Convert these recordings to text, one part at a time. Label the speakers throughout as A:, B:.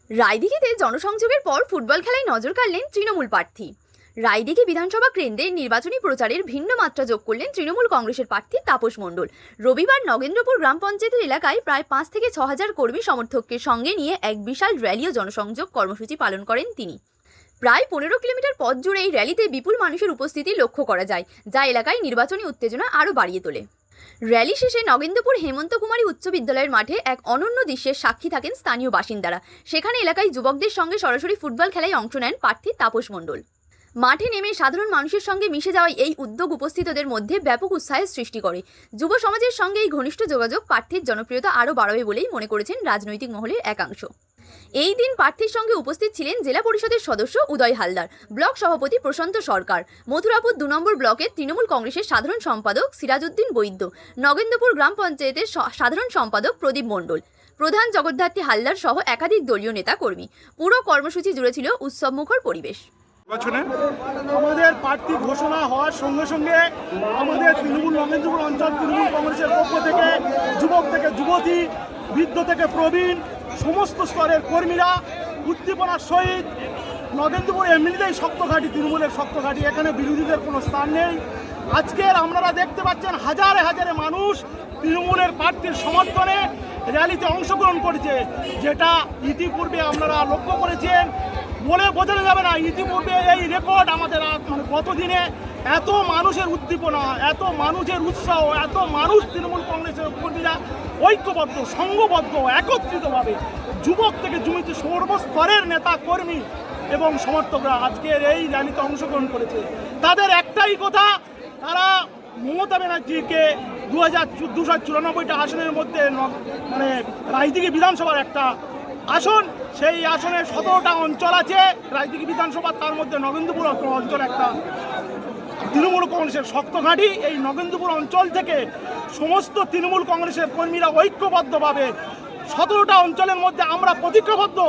A: রায়দিঘিতে জনসংযোগের পর ফুটবল খেলায় নজর কাড়লেন তৃণমূল প্রার্থী। রায়দিঘি বিধানসভা কেন্দ্রে নির্বাচনী প্রচারের ভিন্ন মাত্রা যোগ করলেন তৃণমূল কংগ্রেসের প্রার্থী তাপস মণ্ডল। রবিবার নগেন্দ্রপুর গ্রাম পঞ্চায়েতের এলাকায় প্রায় 5 থেকে 6 হাজার কর্মী সমর্থককে সঙ্গে নিয়ে এক বিশাল র্যালি ও জনসংযোগ কর্মসূচি পালন করেন তিনি। প্রায় 15 কিলোমিটার পথ জুড়ে এই র্যালিতে বিপুল মানুষের উপস্থিতি লক্ষ্য করা যায়, যা এলাকায় নির্বাচনী উত্তেজনা আরও বাড়িয়ে তোলে। র্যালি শেষে নগেন্দ্রপুর হেমন্ত কুমারী উচ্চ বিদ্যালয়ের মাঠে এক অনন্য দৃশ্যের সাক্ষী থাকেন স্থানীয় বাসিন্দারা। সেখানে এলাকায় যুবকদের সঙ্গে সরাসরি ফুটবল খেলায় অংশ নেন প্রার্থী তাপস মণ্ডল। মাঠে নেমে সাধারণ মানুষের সঙ্গে মিশে যাওয়ায় এই উদ্যোগ উপস্থিতদের মধ্যে ব্যাপক উৎসাহের সৃষ্টি করে। যুব সমাজের সঙ্গে এই ঘনিষ্ঠ যোগাযোগ প্রার্থীর জনপ্রিয়তা আরও বাড়াবে বলেই মনে করেছেন রাজনৈতিক মহলের একাংশ। এই দিন প্রার্থীর সঙ্গে উপস্থিত ছিলেন জেলা পরিষদের সদস্য উদয় হালদার, ব্লক সভাপতি প্রশান্ত সরকার, মথুরাপুর 2 নম্বর ব্লকের তৃণমূল কংগ্রেসের সাধারণ সম্পাদক সিরাজউদ্দিন বৈদ্য, নগেন্দ্রপুর গ্রাম পঞ্চায়েতের সাধারণ সম্পাদক প্রদীপ মণ্ডল, প্রধান জগদ্ধাত্রী হালদার সহ একাধিক দলীয় নেতা কর্মী। পুরো কর্মসূচি জুড়ে ছিল উৎসবমুখর পরিবেশ।
B: আমাদের প্রার্থী ঘোষণা হওয়ার সঙ্গে সঙ্গে আমাদের তৃণমূল নগেন্দ্রপুর অঞ্চল তৃণমূল কংগ্রেসের পক্ষ থেকে যুবক থেকে যুবতী, বৃদ্ধ থেকে প্রবীণ সমস্ত স্তরের কর্মীরা উদ্দীপনার সহিত নগেন্দ্রপুর এমনিতেই শক্ত ঘাঁটি, তৃণমূলের শক্ত ঘাঁটি, এখানে বিরোধীদের কোনো স্থান নেই। আজকের আপনারা দেখতে পাচ্ছেন হাজারে হাজারে মানুষ তৃণমূলের প্রার্থীর সমর্থনে র্যালিতে অংশগ্রহণ করেছে, যেটা ইতিপূর্বে আপনারা লক্ষ্য করেছেন, বলে বোঝানো যাবে না। ইতিপূর্বে এই রেকর্ড আমাদের গতদিনে এত মানুষের উদ্দীপনা, এত মানুষের উৎসাহ, এত মানুষ তৃণমূল কংগ্রেসের কর্মীরা ঐক্যবদ্ধ, সংঘবদ্ধ, একত্রিতভাবে যুবক থেকে যুবতী সর্বস্তরের নেতা কর্মী এবং সমর্থকরা আজকের এই র্যালিতে অংশগ্রহণ করেছে। তাদের একটাই কথা, তারা মমতা ব্যানার্জিকে 2294টা আসনের মধ্যে রায়দিঘি বিধানসভার একটা আসন, সেই আসনে 17টা অঞ্চল আছে রায়দিঘি বিধানসভা, তার মধ্যে নগেন্দ্রপুর অঞ্চল একটা তৃণমূল কংগ্রেসের শক্ত ঘাঁটি। এই নগেন্দ্রপুর অঞ্চল থেকে সমস্ত তৃণমূল কংগ্রেসের কর্মীরা ঐক্যবদ্ধভাবে 17টা অঞ্চলের মধ্যে আমরা প্রতিজ্ঞাবদ্ধ,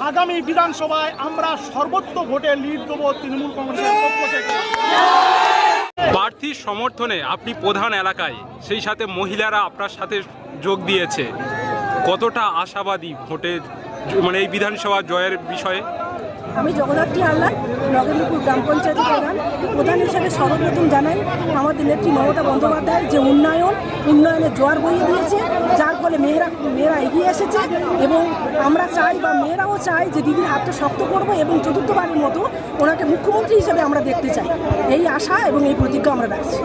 B: আগামী বিধানসভায় আমরা সর্বোচ্চ ভোটে লিড দেবো তৃণমূল কংগ্রেসের পক্ষ থেকে।
C: প্রার্থীর সমর্থনে আপনি প্রধান এলাকায়, সেই সাথে মহিলারা আপনার সাথে যোগ দিয়েছে, কতটা আশাবাদী ভোটের এই বিধানসভা জয়ের বিষয়ে?
D: আমি জগদ্ধাত্রী হালদার, নগেন্দ্রপুর গ্রাম পঞ্চায়েতের প্রধান হিসেবে সর্বপ্রথম জানাই আমাদের নেত্রী মমতা বন্দ্যোপাধ্যায় যে উন্নয়নের জোয়ার বইয়ে দিয়েছে, যার ফলে মেয়েরা এগিয়ে এসেছে এবং আমরা চাই বা মেয়েরাও চাই যে দিদির হাতটা শক্ত করবো এবং চতুর্থবারের মতো ওনাকে মুখ্যমন্ত্রী হিসেবে আমরা দেখতে চাই। এই আশা এবং এই প্রতিজ্ঞা আমরা রাখছি।